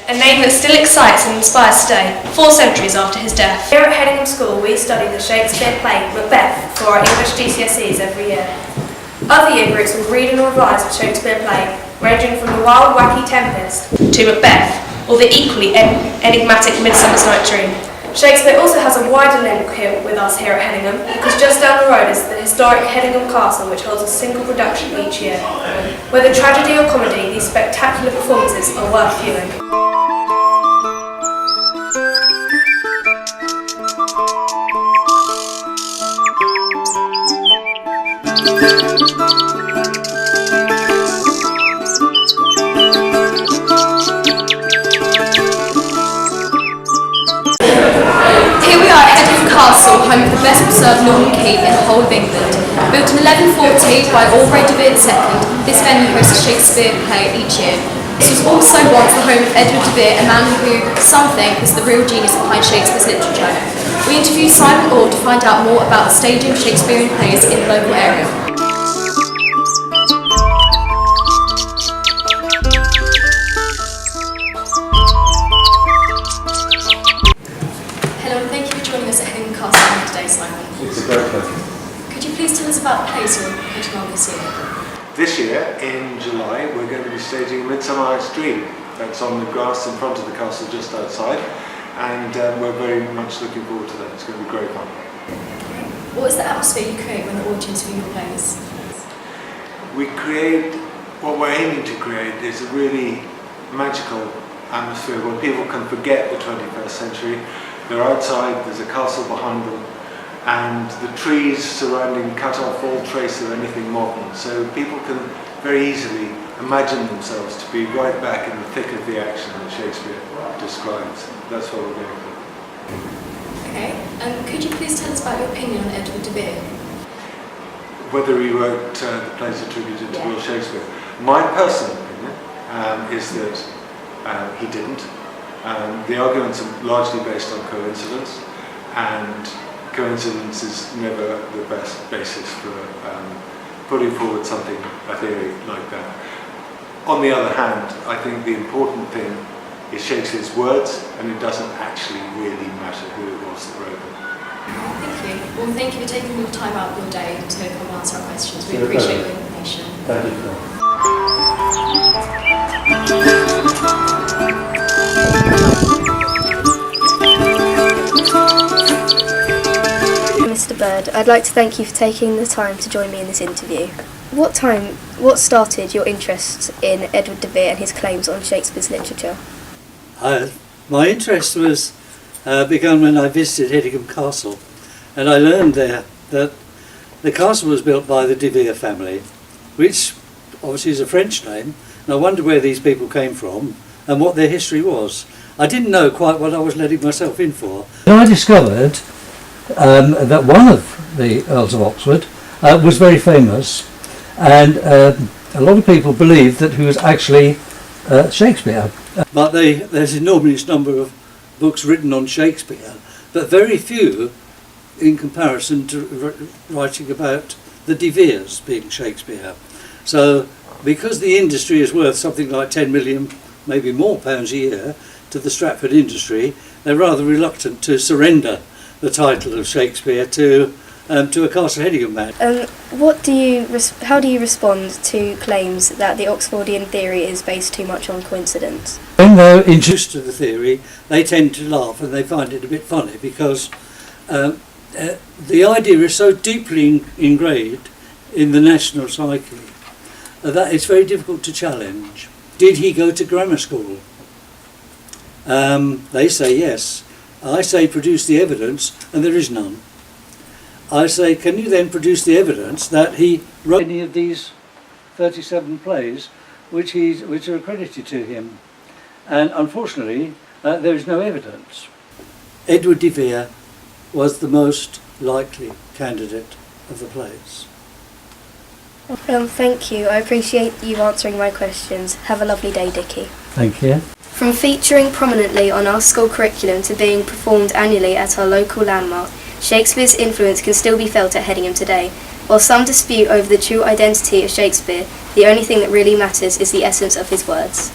a name that still excites and inspires today, 4 centuries after his death. Here at Hedingham School, we study the Shakespeare play Macbeth for our English GCSEs every year. Other year groups will read and revise a Shakespeare play, ranging from The Wild Wacky Tempest to Macbeth, or the equally enigmatic Midsummer Night's Dream. Shakespeare also has a wider link here with us here at Hedingham, because just down the road is the historic Hedingham Castle, which holds a single production each year. Whether tragedy or comedy, these spectacular performances are worth viewing. Castle, home of the best preserved Norman keep in the whole of England. Built in 1140 by Aubrey de Vere II, this venue hosts a Shakespeare play each year. This was also once the home of Edward de Vere, a man who some think was the real genius behind Shakespeare's literature. We interviewed Simon Orr to find out more about the staging of Shakespearean plays in the local area. It's a great pleasure. Could you please tell us about the plays you're putting on this year? This year, in July, we're going to be staging Midsummer Night's Dream. That's on the grass in front of the castle just outside, and we're very much looking forward to that. It's going to be great fun. What is the atmosphere you create when the audience view your plays? What we're aiming to create is a really magical atmosphere where people can forget the 21st century. They're outside, there's a castle behind them, and the trees surrounding cut off all trace of anything modern. So people can very easily imagine themselves to be right back in the thick of the action that Shakespeare describes. That's what we're going for. Okay, could you please tell us about your opinion on Edward de Vere? Whether he wrote the plays attributed to Will Shakespeare. My personal opinion is that he didn't. The arguments are largely based on coincidence, and coincidence is never the best basis for putting forward a theory like that. On the other hand, I think the important thing is Shakespeare's words, and it doesn't actually really matter who it was that wrote them. Thank you. Well, thank you for taking your time out of your day to come and answer our questions. We appreciate your information. Thank you. Mr. Bird, I'd like to thank you for taking the time to join me in this interview. What started your interest in Edward de Vere and his claims on Shakespeare's literature? My interest was begun when I visited Hedingham Castle, and I learned there that the castle was built by the de Vere family, which obviously is a French name, and I wondered where these people came from and what their history was. I didn't know quite what I was letting myself in for. I discovered that one of the Earls of Oxford was very famous, and a lot of people believed that he was actually Shakespeare. But there's an enormous number of books written on Shakespeare, but very few in comparison to writing about the de Veres being Shakespeare. So because the industry is worth something like 10 million, maybe more pounds a year to the Stratford industry, they're rather reluctant to surrender the title of Shakespeare to a Castle Hedingham man. How do you respond to claims that the Oxfordian theory is based too much on coincidence? When they're introduced to the theory, they tend to laugh and they find it a bit funny because the idea is so deeply ingrained in the national psyche that it's very difficult to challenge. Did he go to grammar school? They say yes. I say produce the evidence, and there is none. I say, can you then produce the evidence that he wrote any of these 37 plays which are accredited to him? And unfortunately, there is no evidence. Edward de Vere was the most likely candidate of the plays. Thank you. I appreciate you answering my questions. Have a lovely day, Dickie. Thank you. From featuring prominently on our school curriculum to being performed annually at our local landmark, Shakespeare's influence can still be felt at Hedingham today. While some dispute over the true identity of Shakespeare, the only thing that really matters is the essence of his words.